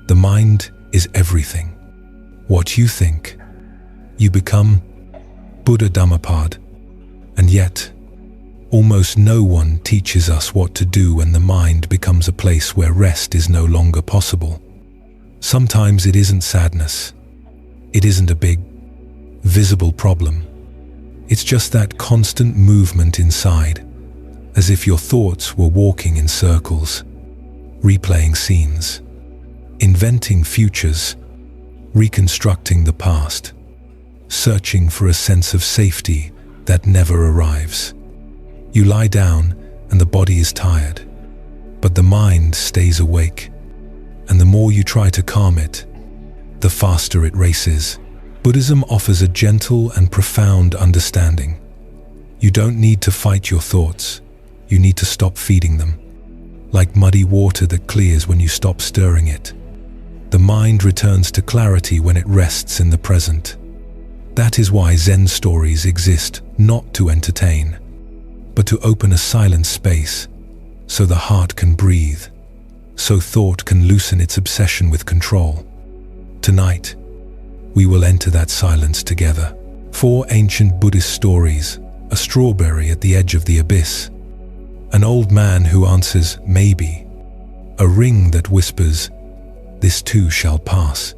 The mind is everything. What you think, you become. Buddha Dhammapad. And yet, almost no one teaches us what to do when the mind becomes a place where rest is no longer possible. Sometimes it isn't sadness. It isn't a big, visible problem. It's just that constant movement inside, as if your thoughts were walking in circles, replaying scenes, inventing futures, reconstructing the past, searching for a sense of safety that never arrives. You lie down and the body is tired, but the mind stays awake, and the more you try to calm it, the faster it races. Buddhism offers a gentle and profound understanding. You don't need to fight your thoughts, you need to stop feeding them. Like muddy water that clears when you stop stirring it. The mind returns to clarity when it rests in the present. That is why Zen stories exist, not to entertain, but to open a silent space, so the heart can breathe, so thought can loosen its obsession with control. Tonight, we will enter that silence together. 4 ancient Buddhist stories, a strawberry at the edge of the abyss, an old man who answers, maybe, a ring that whispers, this too shall pass,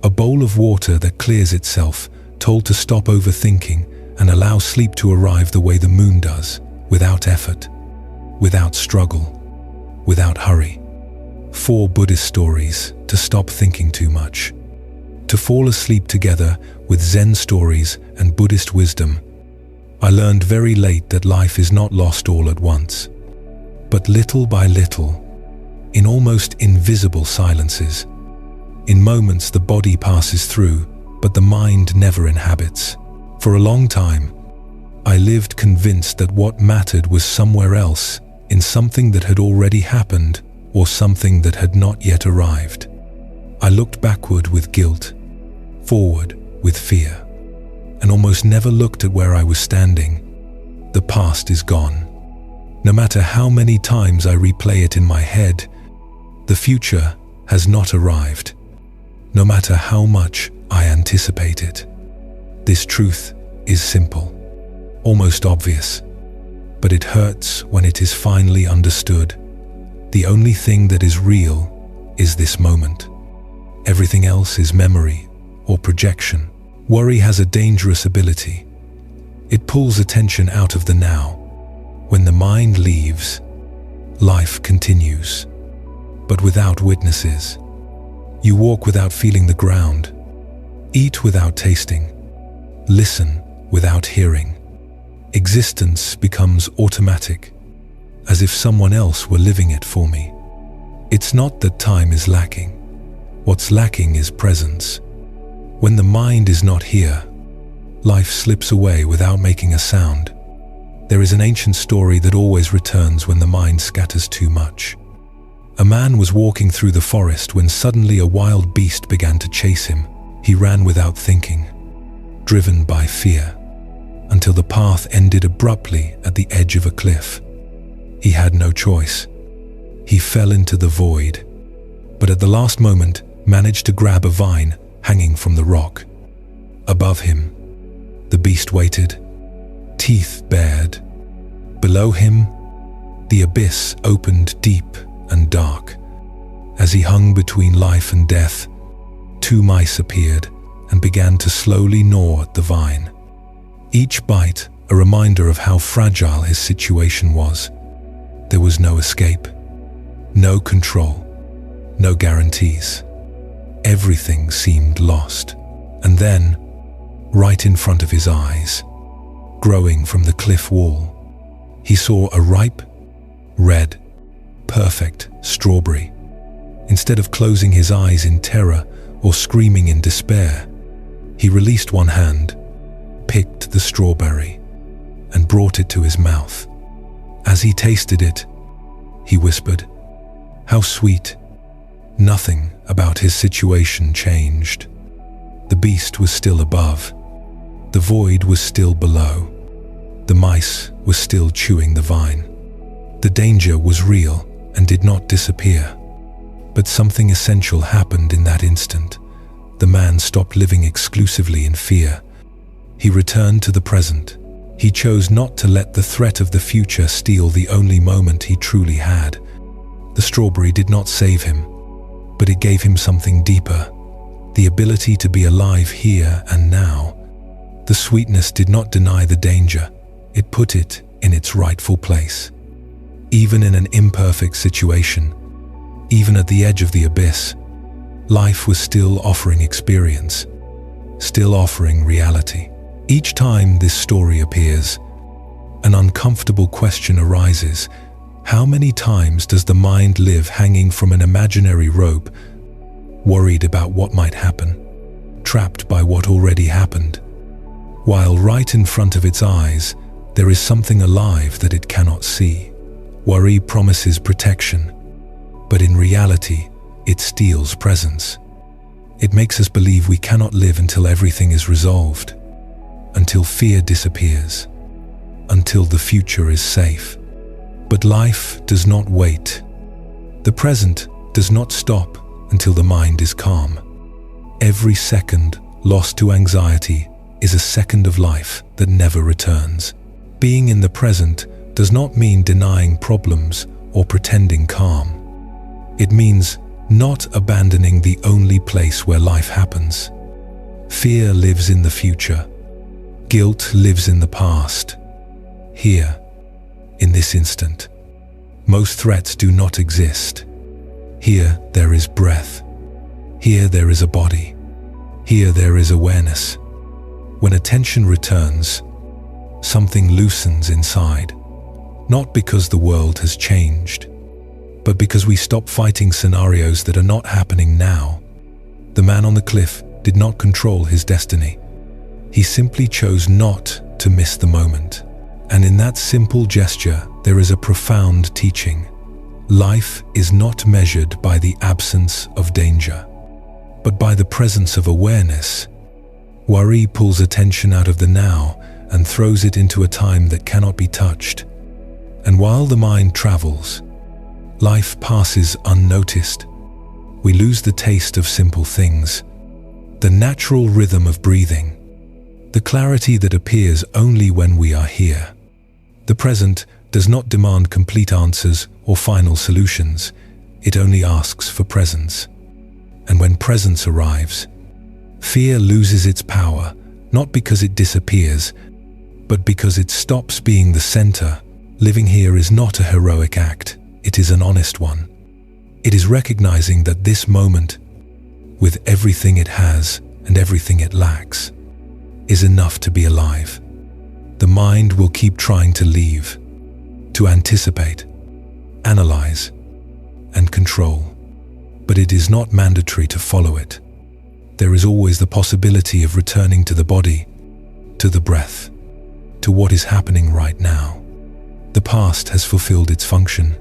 a bowl of water that clears itself, told to stop overthinking and allow sleep to arrive the way the moon does, without effort, without struggle, without hurry. 4 Buddhist stories to stop thinking too much, to fall asleep together with Zen stories and Buddhist wisdom. I learned very late that life is not lost all at once, but little by little, in almost invisible silences. In moments the body passes through, but the mind never inhabits. For a long time, I lived convinced that what mattered was somewhere else, in something that had already happened, or something that had not yet arrived. I looked backward with guilt, forward with fear, and almost never looked at where I was standing. The past is gone. No matter how many times I replay it in my head, the future has not arrived. No matter how much I anticipate it. This truth is simple, almost obvious, but it hurts when it is finally understood. The only thing that is real is this moment. Everything else is memory or projection. Worry has a dangerous ability. It pulls attention out of the now. When the mind leaves, life continues, but without witnesses. You walk without feeling the ground, eat without tasting, listen without hearing. Existence becomes automatic, as if someone else were living it for me. It's not that time is lacking. What's lacking is presence. When the mind is not here, life slips away without making a sound. There is an ancient story that always returns when the mind scatters too much. A man was walking through the forest when suddenly a wild beast began to chase him. He ran without thinking, driven by fear, until the path ended abruptly at the edge of a cliff. He had no choice. He fell into the void, but at the last moment managed to grab a vine hanging from the rock. Above him, the beast waited, teeth bared. Below him, the abyss opened deep and dark. As he hung between life and death, 2 mice appeared and began to slowly gnaw at the vine. Each bite a reminder of how fragile his situation was. There was no escape, no control, no guarantees. Everything seemed lost. And then, right in front of his eyes, growing from the cliff wall, he saw a ripe, red, perfect strawberry. Instead of closing his eyes in terror or screaming in despair, he released one hand, picked the strawberry, and brought it to his mouth. As he tasted it, he whispered, "How sweet." Nothing about his situation changed. The beast was still above. The void was still below. The mice were still chewing the vine. The danger was real and did not disappear. But something essential happened in that instant. The man stopped living exclusively in fear. He returned to the present. He chose not to let the threat of the future steal the only moment he truly had. The strawberry did not save him, but it gave him something deeper, the ability to be alive here and now. The sweetness did not deny the danger, it put it in its rightful place. Even in an imperfect situation, even at the edge of the abyss, life was still offering experience, still offering reality. Each time this story appears, an uncomfortable question arises. How many times does the mind live hanging from an imaginary rope, worried about what might happen, trapped by what already happened, while right in front of its eyes there is something alive that it cannot see? Worry promises protection, but in reality, it steals presence. It makes us believe we cannot live until everything is resolved, until fear disappears, until the future is safe. But life does not wait. The present does not stop until the mind is calm. Every second lost to anxiety is a second of life that never returns. Being in the present does not mean denying problems or pretending calm. It means not abandoning the only place where life happens. Fear lives in the future. Guilt lives in the past. Here, in this instant, most threats do not exist. Here there is breath. Here there is a body. Here there is awareness. When attention returns, something loosens inside, not because the world has changed, but because we stop fighting scenarios that are not happening now. The man on the cliff did not control his destiny. He simply chose not to miss the moment. And in that simple gesture, there is a profound teaching. Life is not measured by the absence of danger, but by the presence of awareness. Worry pulls attention out of the now and throws it into a time that cannot be touched. And while the mind travels, life passes unnoticed. We lose the taste of simple things, the natural rhythm of breathing, the clarity that appears only when we are here. The present does not demand complete answers or final solutions. It only asks for presence. And when presence arrives, fear loses its power, not because it disappears, but because it stops being the center. Living here is not a heroic act, it is an honest one. It is recognizing that this moment, with everything it has and everything it lacks, is enough to be alive. The mind will keep trying to leave, to anticipate, analyze, and control, but it is not mandatory to follow it. There is always the possibility of returning to the body, to the breath, to what is happening right now. The past has fulfilled its function.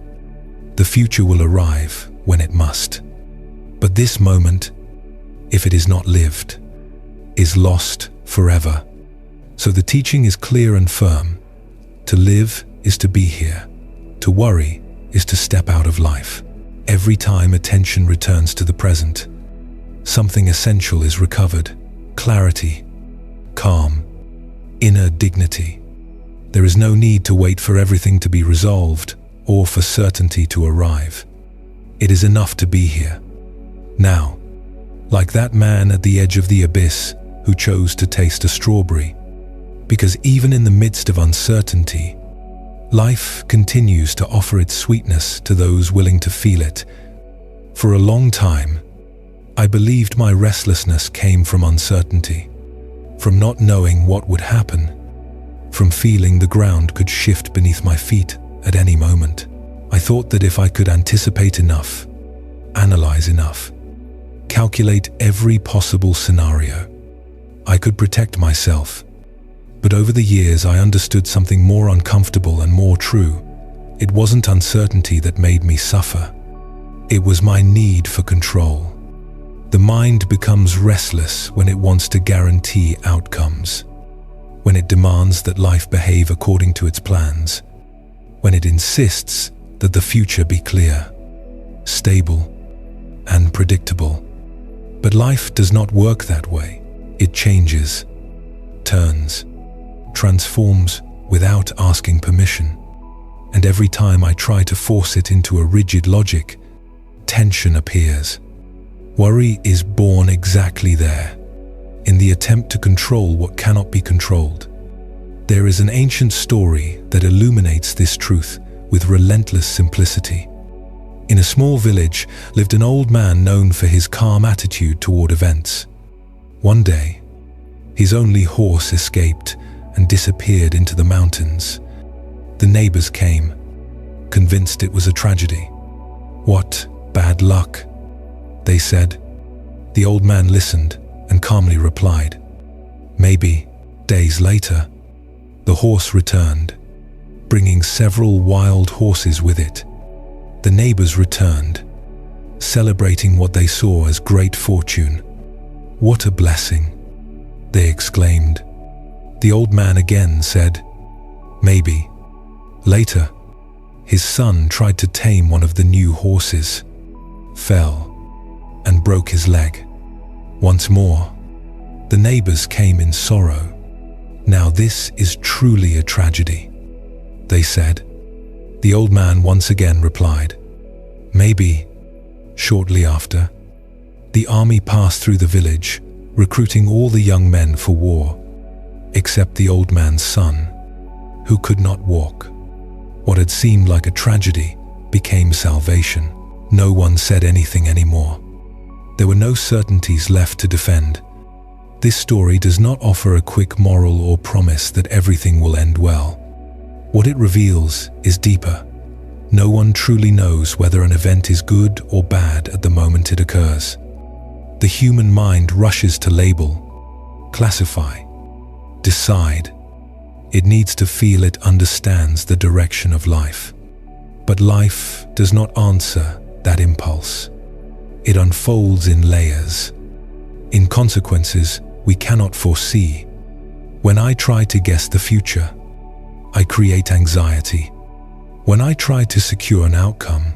The future will arrive when it must. But this moment, if it is not lived, is lost forever. So the teaching is clear and firm. To live is to be here. To worry is to step out of life. Every time attention returns to the present, something essential is recovered. Clarity, calm, inner dignity. There is no need to wait for everything to be resolved or for certainty to arrive. It is enough to be here, now, like that man at the edge of the abyss who chose to taste a strawberry. Because even in the midst of uncertainty, life continues to offer its sweetness to those willing to feel it. For a long time, I believed my restlessness came from uncertainty, from not knowing what would happen, from feeling the ground could shift beneath my feet at any moment. I thought that if I could anticipate enough, analyze enough, calculate every possible scenario, I could protect myself. But over the years, I understood something more uncomfortable and more true. It wasn't uncertainty that made me suffer. It was my need for control. The mind becomes restless when it wants to guarantee outcomes, when it demands that life behave according to its plans, when it insists that the future be clear, stable, and predictable. But life does not work that way. It changes, turns, transforms without asking permission. And every time I try to force it into a rigid logic, tension appears. Worry is born exactly there, in the attempt to control what cannot be controlled. There is an ancient story that illuminates this truth with relentless simplicity. In a small village lived an old man known for his calm attitude toward events. One day, his only horse escaped and disappeared into the mountains. The neighbors came, convinced it was a tragedy. "What bad luck," they said. The old man listened and calmly replied, "Maybe." Days later, the horse returned, bringing several wild horses with it. The neighbors returned, celebrating what they saw as great fortune. "What a blessing," they exclaimed. The old man again said, "Maybe." Later, his son tried to tame one of the new horses, fell, and broke his leg. Once more, the neighbors came in sorrow. "Now this is truly a tragedy," they said. The old man once again replied, "Maybe." Shortly after, the army passed through the village, recruiting all the young men for war, except the old man's son, who could not walk. What had seemed like a tragedy became salvation. No one said anything anymore. There were no certainties left to defend. This story does not offer a quick moral or promise that everything will end well. What it reveals is deeper. No one truly knows whether an event is good or bad at the moment it occurs. The human mind rushes to label, classify, decide. It needs to feel it understands the direction of life. But life does not answer that impulse. It unfolds in layers, in consequences we cannot foresee. When I try to guess the future, I create anxiety. When I try to secure an outcome,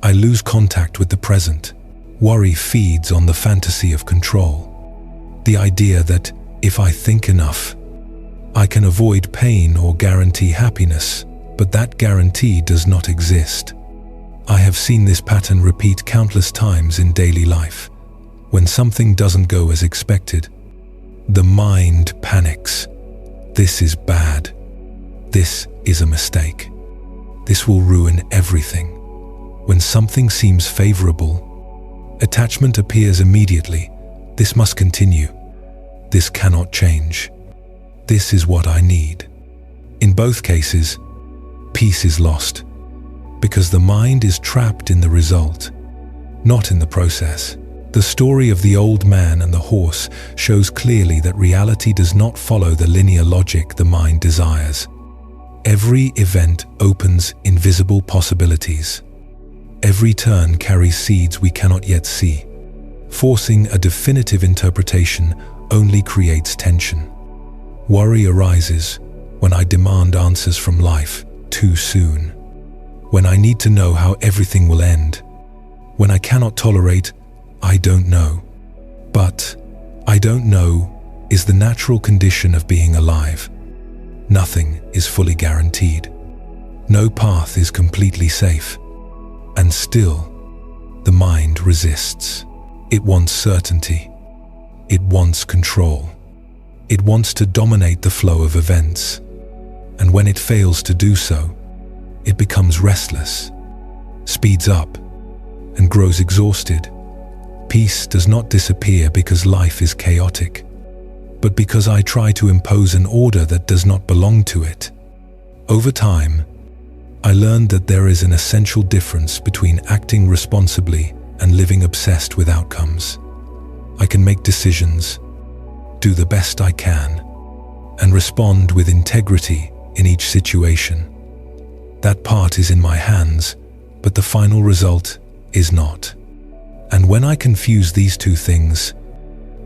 I lose contact with the present. Worry feeds on the fantasy of control. The idea that if I think enough, I can avoid pain or guarantee happiness, but that guarantee does not exist. I have seen this pattern repeat countless times in daily life. When something doesn't go as expected, the mind panics. This is bad. This is a mistake. This will ruin everything. When something seems favorable, attachment appears immediately. This must continue. This cannot change. This is what I need. In both cases, peace is lost, because the mind is trapped in the result, not in the process. The story of the old man and the horse shows clearly that reality does not follow the linear logic the mind desires. Every event opens invisible possibilities. Every turn carries seeds we cannot yet see. Forcing a definitive interpretation only creates tension. Worry arises when I demand answers from life too soon. When I need to know how everything will end. When I cannot tolerate, I don't know. But I don't know is the natural condition of being alive. Nothing is fully guaranteed. No path is completely safe. And still, the mind resists. It wants certainty. It wants control. It wants to dominate the flow of events. And when it fails to do so, it becomes restless, speeds up, and grows exhausted. Peace does not disappear because life is chaotic, but because I try to impose an order that does not belong to it. Over time, I learned that there is an essential difference between acting responsibly and living obsessed with outcomes. I can make decisions, do the best I can, and respond with integrity in each situation. That part is in my hands, but the final result is not. And when I confuse these two things,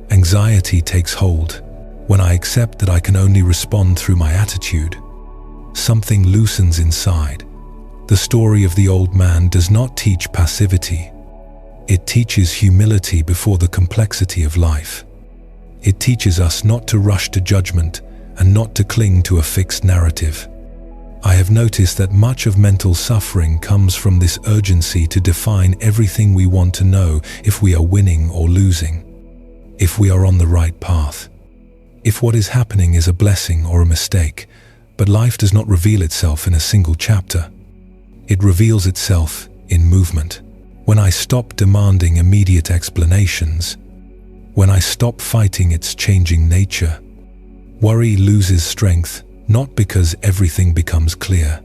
anxiety takes hold. When I accept that I can only respond through my attitude, something loosens inside. The story of the old man does not teach passivity. It teaches humility before the complexity of life. It teaches us not to rush to judgment and not to cling to a fixed narrative. I have noticed that much of mental suffering comes from this urgency to define everything we want to know, if we are winning or losing, if we are on the right path, if what is happening is a blessing or a mistake. But life does not reveal itself in a single chapter. It reveals itself in movement. When I stop demanding immediate explanations, when I stop fighting its changing nature, worry loses strength, not because everything becomes clear,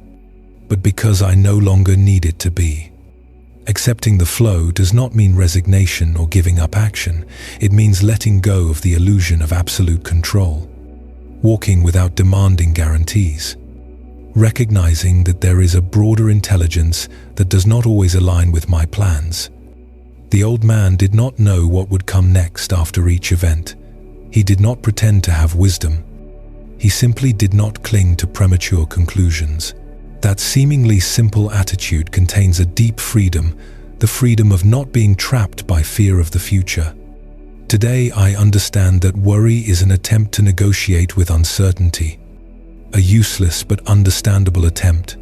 but because I no longer need it to be. Accepting the flow does not mean resignation or giving up action. It means letting go of the illusion of absolute control, walking without demanding guarantees, recognizing that there is a broader intelligence that does not always align with my plans. The old man did not know what would come next after each event. He did not pretend to have wisdom. He simply did not cling to premature conclusions. That seemingly simple attitude contains a deep freedom, the freedom of not being trapped by fear of the future. Today, I understand that worry is an attempt to negotiate with uncertainty, a useless but understandable attempt.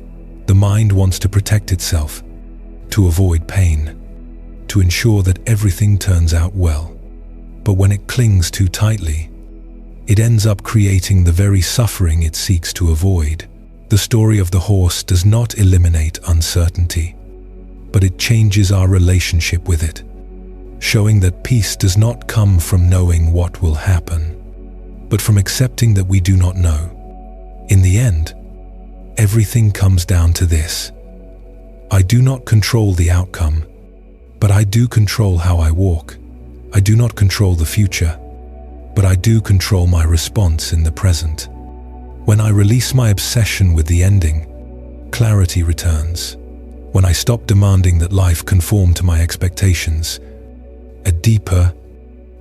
The mind wants to protect itself, to avoid pain, to ensure that everything turns out well. But when it clings too tightly, it ends up creating the very suffering it seeks to avoid. The story of the horse does not eliminate uncertainty, but it changes our relationship with it, showing that peace does not come from knowing what will happen, but from accepting that we do not know. In the end, everything comes down to this: I do not control the outcome, but I do control how I walk. I do not control the future, but I do control my response in the present. When I release my obsession with the ending, clarity returns. When I stop demanding that life conform to my expectations, a deeper,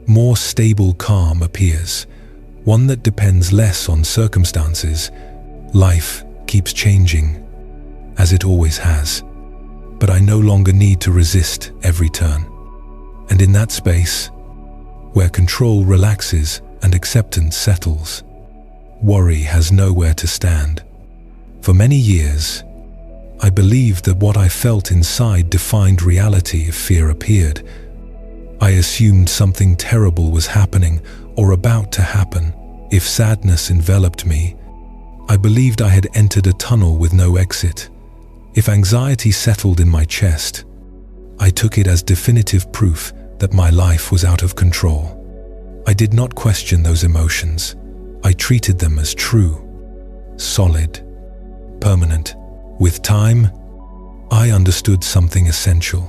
more stable calm appears, one that depends less on circumstances. Life keeps changing, as it always has, but I no longer need to resist every turn. And in that space, where control relaxes and acceptance settles, worry has nowhere to stand. For many years, I believed that what I felt inside defined reality if fear appeared. I assumed something terrible was happening or about to happen. If sadness enveloped me, I believed I had entered a tunnel with no exit. If anxiety settled in my chest, I took it as definitive proof that my life was out of control. I did not question those emotions. I treated them as true, solid, permanent. With time, I understood something essential.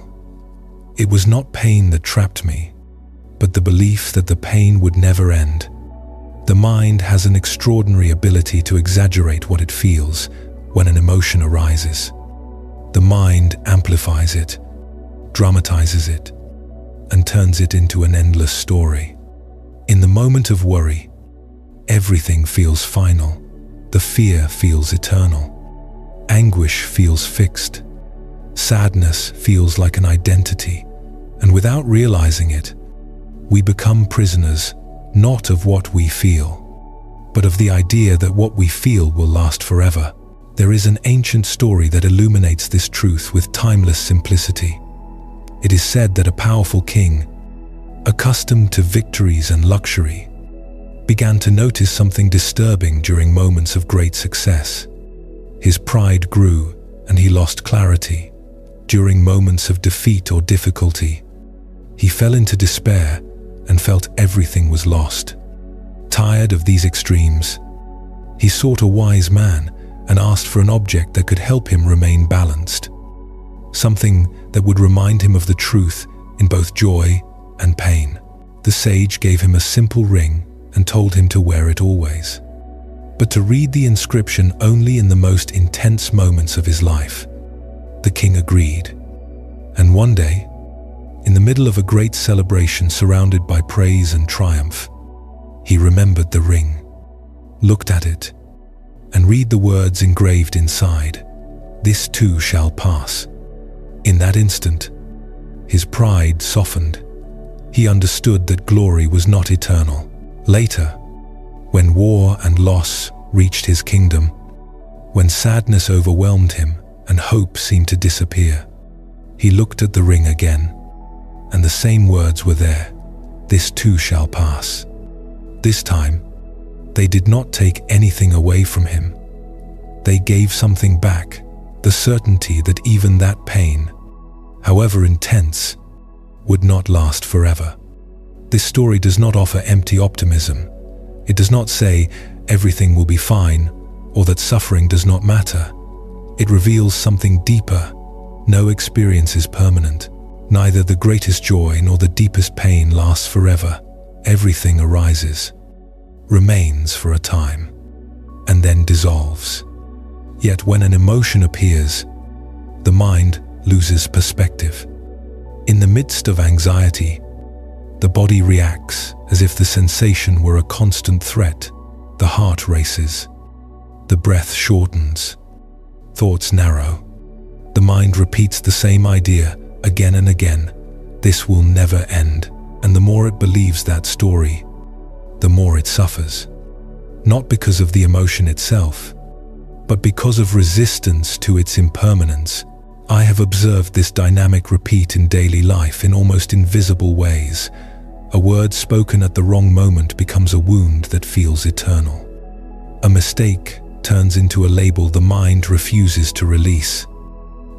It was not pain that trapped me, but the belief that the pain would never end. The mind has an extraordinary ability to exaggerate what it feels when an emotion arises. The mind amplifies it, dramatizes it, and turns it into an endless story. In the moment of worry, everything feels final. The fear feels eternal. Anguish feels fixed. Sadness feels like an identity. And without realizing it, we become prisoners, not of what we feel, but of the idea that what we feel will last forever. There is an ancient story that illuminates this truth with timeless simplicity. It is said that a powerful king, accustomed to victories and luxury, began to notice something disturbing during moments of great success. His pride grew and he lost clarity. During moments of defeat or difficulty, he fell into despair and felt everything was lost. Tired of these extremes, he sought a wise man and asked for an object that could help him remain balanced. Something that would remind him of the truth in both joy and pain. The sage gave him a simple ring and told him to wear it always, but to read the inscription only in the most intense moments of his life. The king agreed, and one day, in the middle of a great celebration surrounded by praise and triumph, he remembered the ring, looked at it, and read the words engraved inside, "This too shall pass." In that instant, his pride softened. He understood that glory was not eternal. Later, when war and loss reached his kingdom, when sadness overwhelmed him and hope seemed to disappear, he looked at the ring again, and the same words were there: "This too shall pass." This time, they did not take anything away from him. They gave something back, the certainty that even that pain, however intense, would not last forever. This story does not offer empty optimism. It does not say everything will be fine or that suffering does not matter. It reveals something deeper. No experience is permanent. Neither the greatest joy nor the deepest pain lasts forever. Everything arises, remains for a time, and then dissolves. Yet when an emotion appears, the mind loses perspective. In the midst of anxiety, the body reacts as if the sensation were a constant threat. The heart races. The breath shortens. Thoughts narrow. The mind repeats the same idea again and again. This will never end. And the more it believes that story, the more it suffers. Not because of the emotion itself, but because of resistance to its impermanence. I have observed this dynamic repeat in daily life in almost invisible ways. A word spoken at the wrong moment becomes a wound that feels eternal. A mistake turns into a label the mind refuses to release.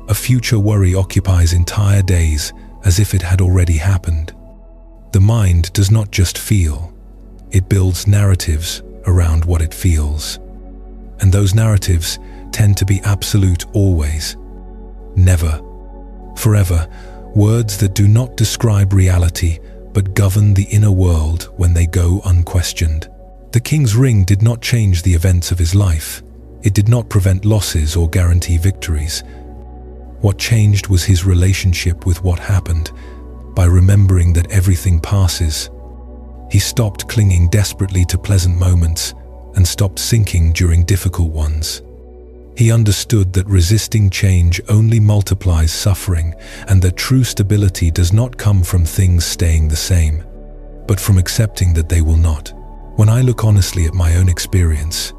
A future worry occupies entire days as if it had already happened. The mind does not just feel, it builds narratives around what it feels. And those narratives tend to be absolute always, never, forever, words that do not describe reality but govern the inner world when they go unquestioned. The king's ring did not change the events of his life. It did not prevent losses or guarantee victories. What changed was his relationship with what happened. By remembering that everything passes, he stopped clinging desperately to pleasant moments and stopped sinking during difficult ones. He understood that resisting change only multiplies suffering, and that true stability does not come from things staying the same, but from accepting that they will not. When I look honestly at my own experience,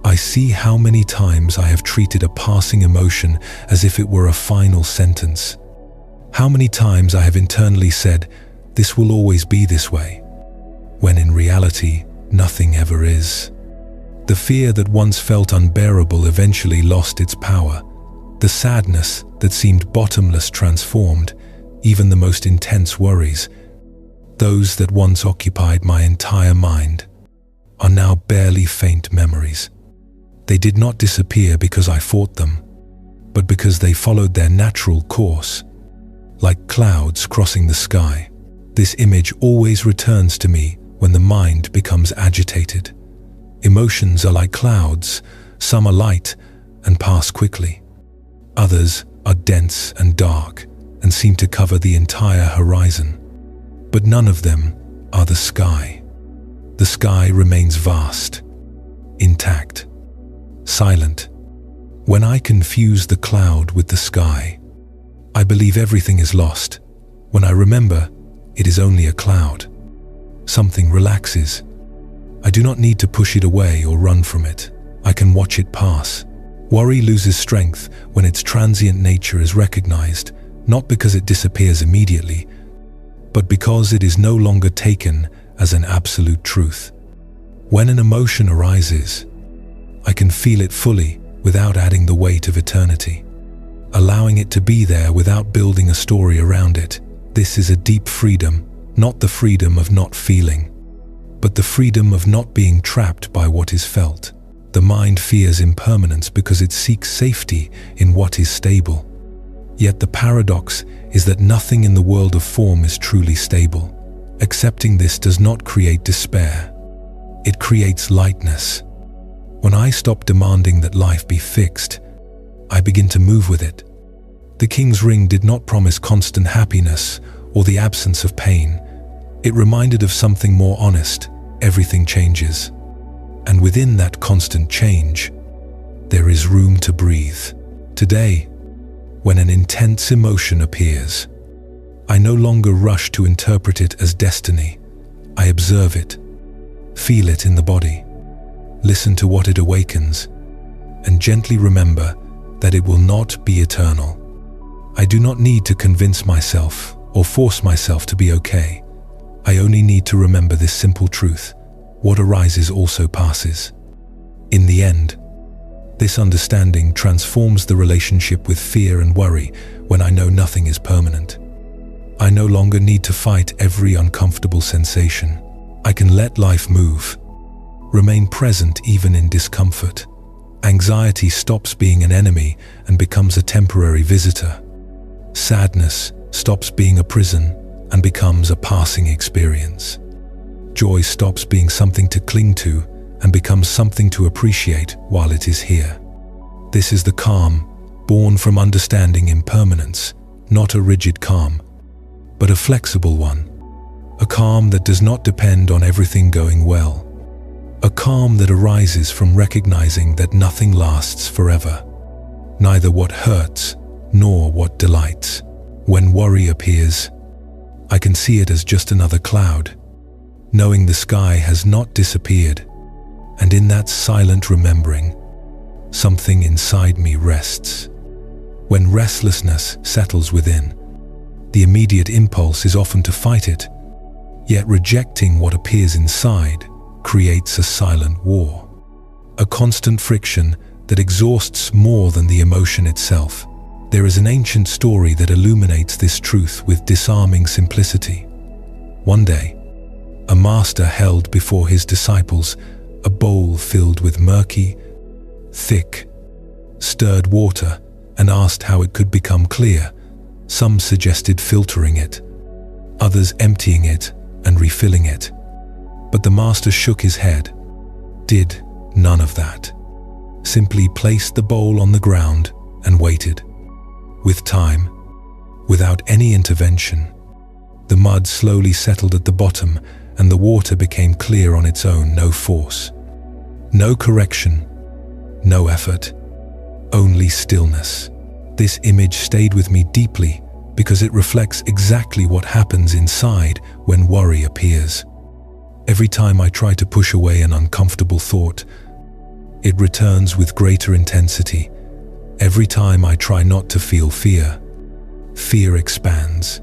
I see how many times I have treated a passing emotion as if it were a final sentence. How many times I have internally said, "This will always be this way," when in reality, nothing ever is. The fear that once felt unbearable eventually lost its power. The sadness that seemed bottomless transformed. Even the most intense worries, those that once occupied my entire mind, are now barely faint memories. They did not disappear because I fought them, but because they followed their natural course, like clouds crossing the sky. This image always returns to me when the mind becomes agitated. Emotions are like clouds. Some are light and pass quickly. Others are dense and dark and seem to cover the entire horizon. But none of them are the sky. The sky remains vast, intact, silent. When I confuse the cloud with the sky, I believe everything is lost. When I remember, it is only a cloud. Something relaxes. I do not need to push it away or run from it. I can watch it pass. Worry loses strength when its transient nature is recognized, not because it disappears immediately, but because it is no longer taken as an absolute truth. When an emotion arises, I can feel it fully without adding the weight of eternity, allowing it to be there without building a story around it. This is a deep freedom, not the freedom of not feeling, but the freedom of not being trapped by what is felt. The mind fears impermanence because it seeks safety in what is stable. Yet the paradox is that nothing in the world of form is truly stable. Accepting this does not create despair. It creates lightness. When I stop demanding that life be fixed, I begin to move with it. The king's ring did not promise constant happiness or the absence of pain. It reminded of something more honest. Everything changes. And within that constant change, there is room to breathe. Today, when an intense emotion appears, I no longer rush to interpret it as destiny. I observe it, feel it in the body, listen to what it awakens, and gently remember that it will not be eternal. I do not need to convince myself or force myself to be okay. I only need to remember this simple truth: what arises also passes. In the end, this understanding transforms the relationship with fear and worry. When I know nothing is permanent, I no longer need to fight every uncomfortable sensation. I can let life move, remain present even in discomfort. Anxiety stops being an enemy and becomes a temporary visitor. Sadness stops being a prison and becomes a passing experience. Joy stops being something to cling to and becomes something to appreciate while it is here. This is the calm born from understanding impermanence, not a rigid calm, but a flexible one. A calm that does not depend on everything going well. A calm that arises from recognizing that nothing lasts forever, neither what hurts nor what delights. When worry appears, I can see it as just another cloud, knowing the sky has not disappeared, and in that silent remembering, something inside me rests. When restlessness settles within, the immediate impulse is often to fight it, yet rejecting what appears inside creates a silent war, a constant friction that exhausts more than the emotion itself. There is an ancient story that illuminates this truth with disarming simplicity. One day, a master held before his disciples a bowl filled with murky, thick, stirred water and asked how it could become clear. Some suggested filtering it, others emptying it and refilling it. But the master shook his head, did none of that, simply placed the bowl on the ground and waited. With time, without any intervention, the mud slowly settled at the bottom and the water became clear on its own. No force, no correction, no effort, only stillness. This image stayed with me deeply because it reflects exactly what happens inside when worry appears. Every time I try to push away an uncomfortable thought, it returns with greater intensity. Every time I try not to feel fear, fear expands.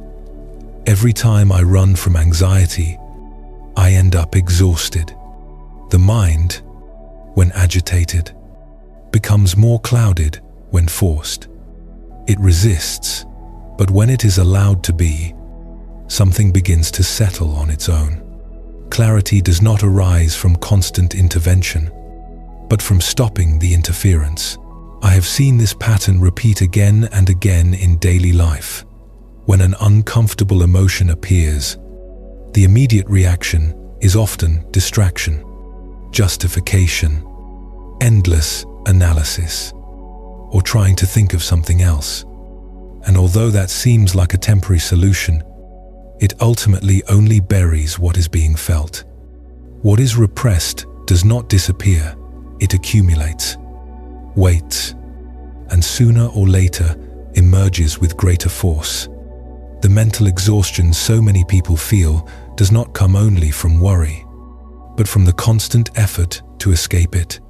Every time I run from anxiety, I end up exhausted. The mind, when agitated, becomes more clouded when forced. It resists, but when it is allowed to be, something begins to settle on its own. Clarity does not arise from constant intervention, but from stopping the interference. I have seen this pattern repeat again and again in daily life. When an uncomfortable emotion appears, the immediate reaction is often distraction, justification, endless analysis, or trying to think of something else. And although that seems like a temporary solution, it ultimately only buries what is being felt. What is repressed does not disappear, it accumulates, waits, and sooner or later emerges with greater force. The mental exhaustion so many people feel does not come only from worry, but from the constant effort to escape it.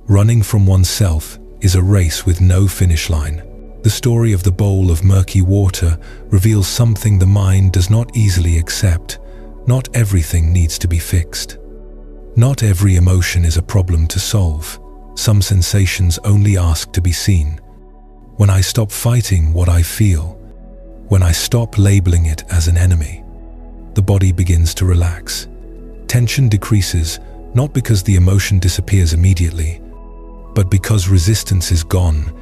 Running from oneself is a race with no finish line. The story of the bowl of murky water reveals something the mind does not easily accept. Not everything needs to be fixed. Not every emotion is a problem to solve. Some sensations only ask to be seen. When I stop fighting what I feel, when I stop labeling it as an enemy, the body begins to relax. Tension decreases, not because the emotion disappears immediately, but because resistance is gone,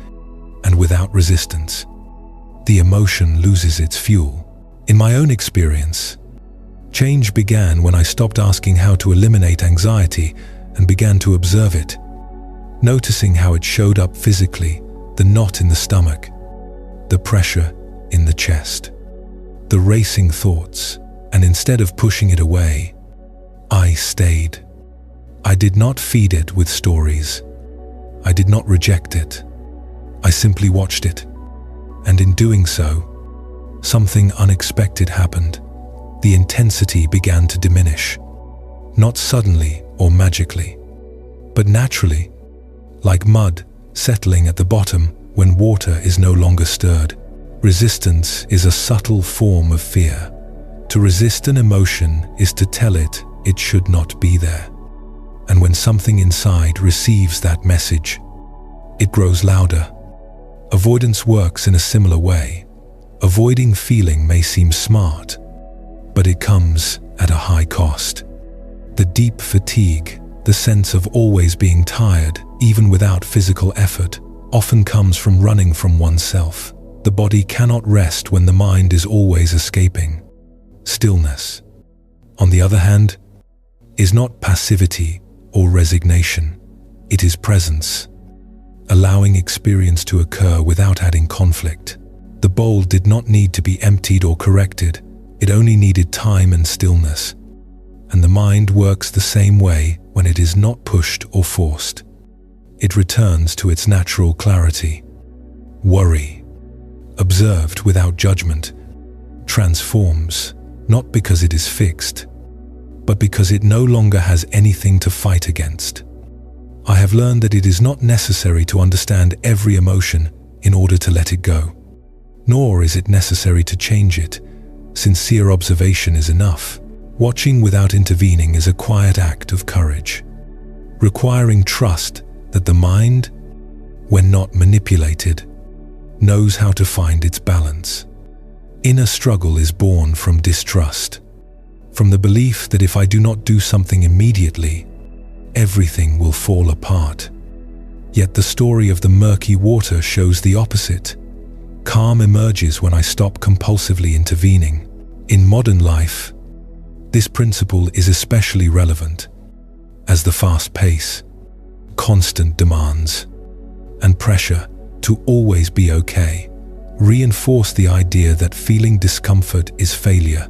and without resistance, the emotion loses its fuel. In my own experience, change began when I stopped asking how to eliminate anxiety and began to observe it, noticing how it showed up physically, the knot in the stomach, the pressure in the chest, the racing thoughts, and instead of pushing it away, I stayed. I did not feed it with stories. I did not reject it. I simply watched it, and in doing so, something unexpected happened. The intensity began to diminish. Not suddenly or magically, but naturally, like mud settling at the bottom when water is no longer stirred. Resistance is a subtle form of fear. To resist an emotion is to tell it it should not be there. And when something inside receives that message, it grows louder. Avoidance works in a similar way. Avoiding feeling may seem smart, but it comes at a high cost. The deep fatigue, the sense of always being tired, even without physical effort, often comes from running from oneself. The body cannot rest when the mind is always escaping. Stillness, on the other hand, is not passivity or resignation. It is presence, allowing experience to occur without adding conflict. The bowl did not need to be emptied or corrected. It only needed time and stillness. And the mind works the same way when it is not pushed or forced. It returns to its natural clarity. Worry, observed without judgment, transforms, not because it is fixed, but because it no longer has anything to fight against. I have learned that it is not necessary to understand every emotion in order to let it go, nor is it necessary to change it. Sincere observation is enough. Watching without intervening is a quiet act of courage, requiring trust that the mind, when not manipulated, knows how to find its balance. Inner struggle is born from distrust, from the belief that if I do not do something immediately, everything will fall apart. Yet the story of the murky water shows the opposite. Calm emerges when I stop compulsively intervening. In modern life, this principle is especially relevant, as the fast pace, constant demands, and pressure to always be okay reinforce the idea that feeling discomfort is failure,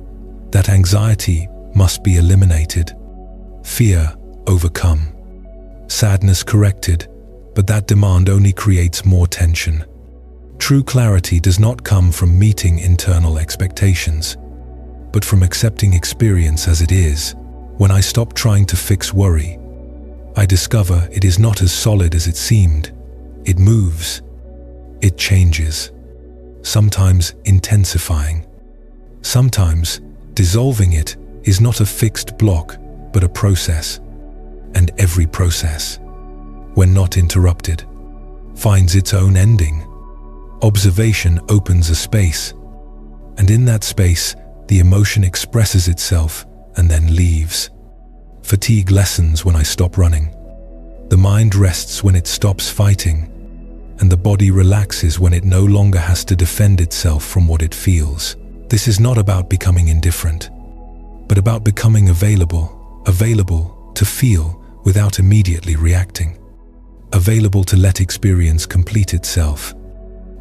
that anxiety must be eliminated, fear overcome, sadness corrected, but that demand only creates more tension. True clarity does not come from meeting internal expectations, but from accepting experience as it is. When I stop trying to fix worry, I discover it is not as solid as it seemed. It moves, it changes, sometimes intensifying. Sometimes dissolving it is not a fixed block, but a process. And every process, when not interrupted, finds its own ending. Observation opens a space, and in that space, the emotion expresses itself and then leaves. Fatigue lessens when I stop running. The mind rests when it stops fighting, and the body relaxes when it no longer has to defend itself from what it feels. This is not about becoming indifferent, but about becoming available to feel without immediately reacting, available to let experience complete itself.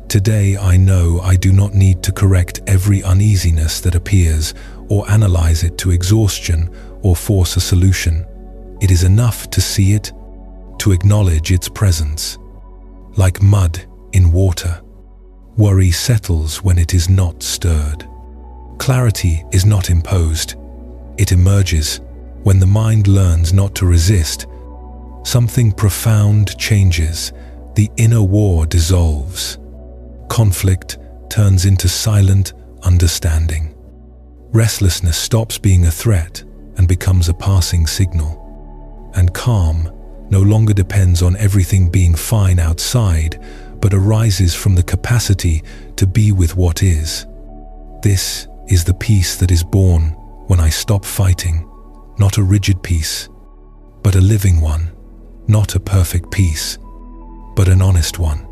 Today I know I do not need to correct every uneasiness that appears or analyze it to exhaustion or force a solution. It is enough to see it, to acknowledge its presence. Like mud in water, worry settles when it is not stirred. Clarity is not imposed. It emerges when the mind learns not to resist. Something profound changes. The inner war dissolves. Conflict turns into silent understanding. Restlessness stops being a threat and becomes a passing signal. And calm no longer depends on everything being fine outside, but arises from the capacity to be with what is. This is the peace that is born when I stop fighting, not a rigid peace, but a living one, not a perfect peace, but an honest one.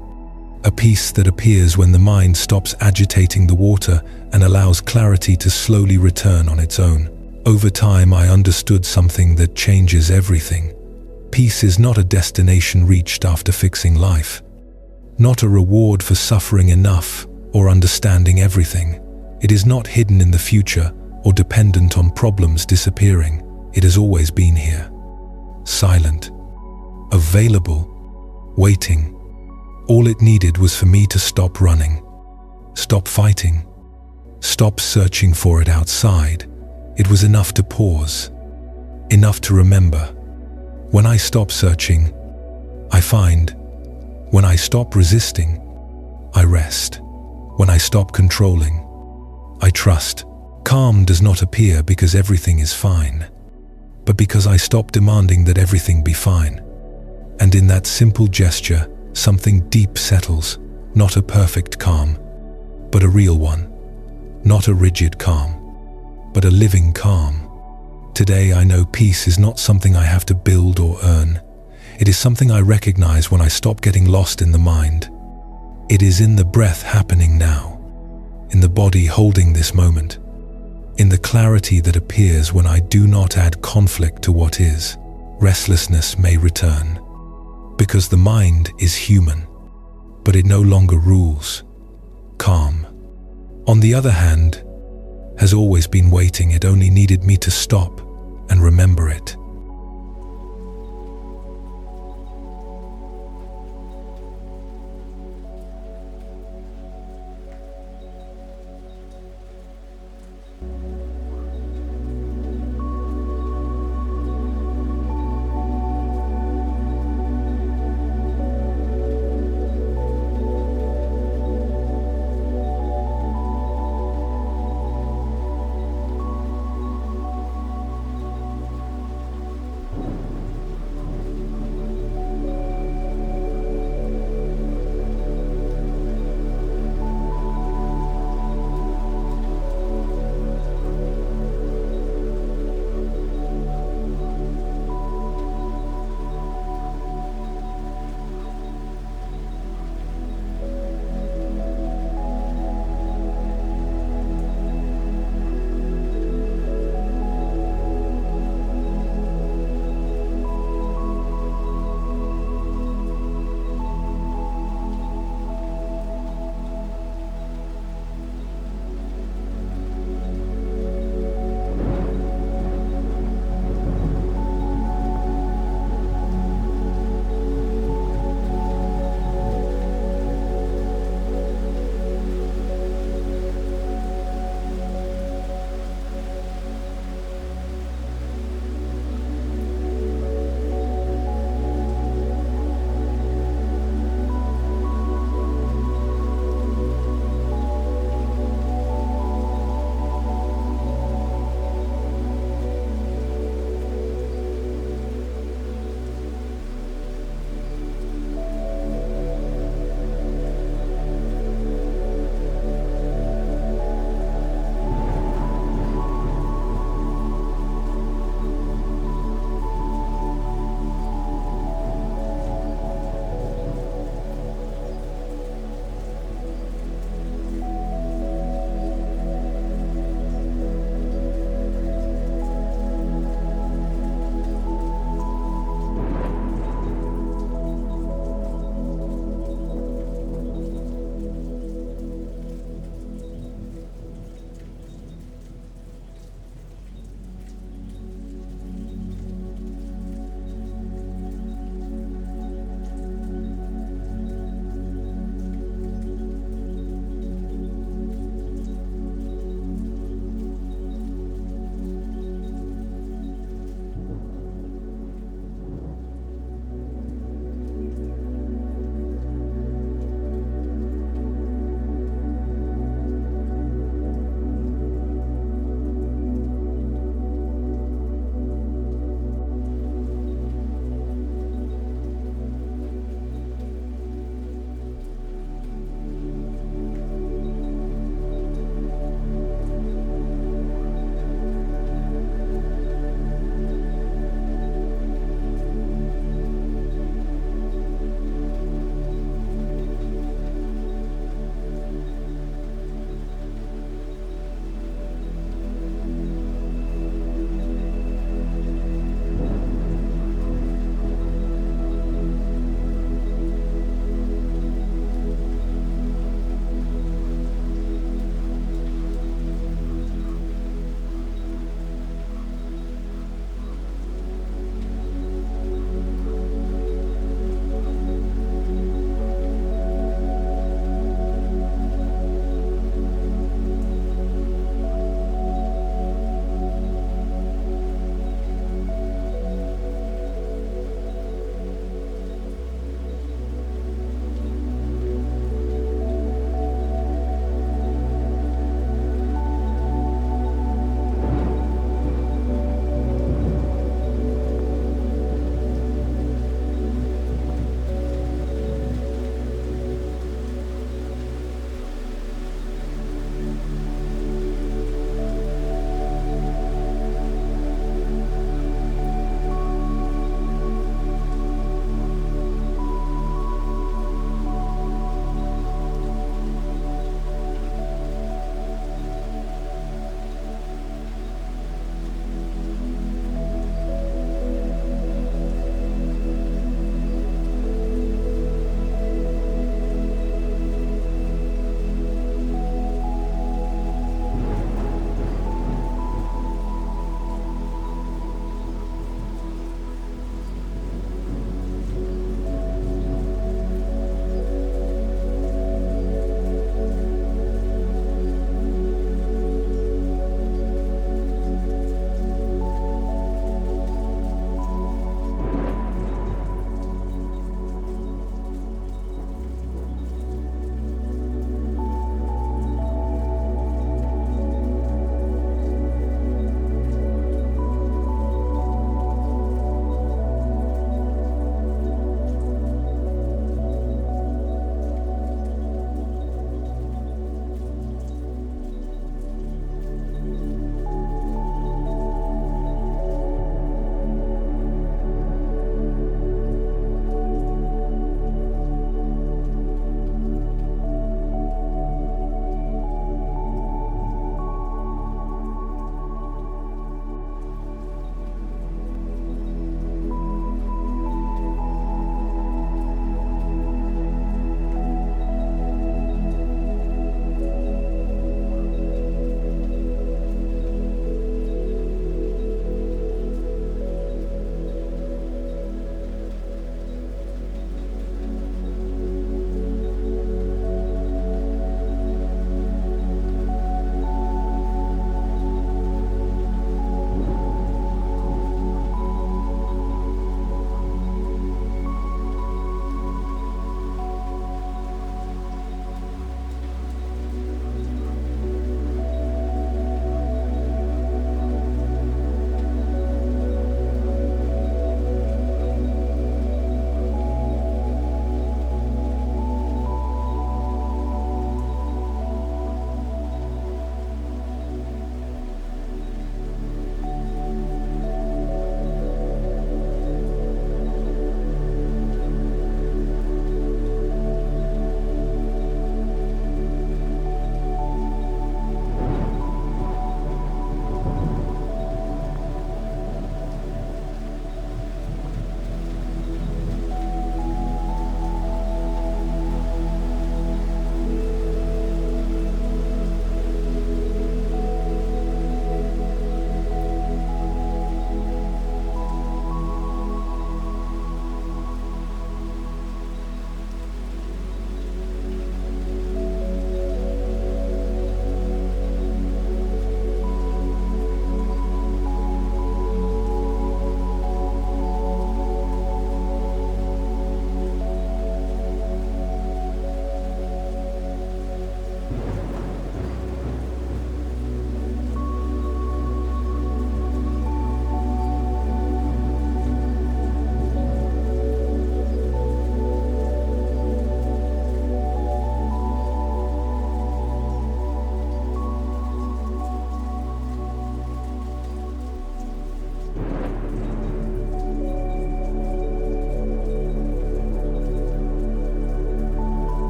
A peace that appears when the mind stops agitating the water and allows clarity to slowly return on its own. Over time, I understood something that changes everything. Peace is not a destination reached after fixing life, not a reward for suffering enough or understanding everything. It is not hidden in the future or dependent on problems disappearing. It has always been here, silent, available, waiting. All it needed was for me to stop running, stop fighting, stop searching for it outside. It was enough to pause, enough to remember. When I stop searching, I find. When I stop resisting, I rest. When I stop controlling, I trust. Calm does not appear because everything is fine, but because I stop demanding that everything be fine. And in that simple gesture, something deep settles, not a perfect calm, but a real one. Not a rigid calm, but a living calm. Today I know peace is not something I have to build or earn. It is something I recognize when I stop getting lost in the mind. It is in the breath happening now, in the body holding this moment, in the clarity that appears when I do not add conflict to what is. Restlessness may return, because the mind is human, but it no longer rules. Calm, on the other hand, has always been waiting. It only needed me to stop and remember it.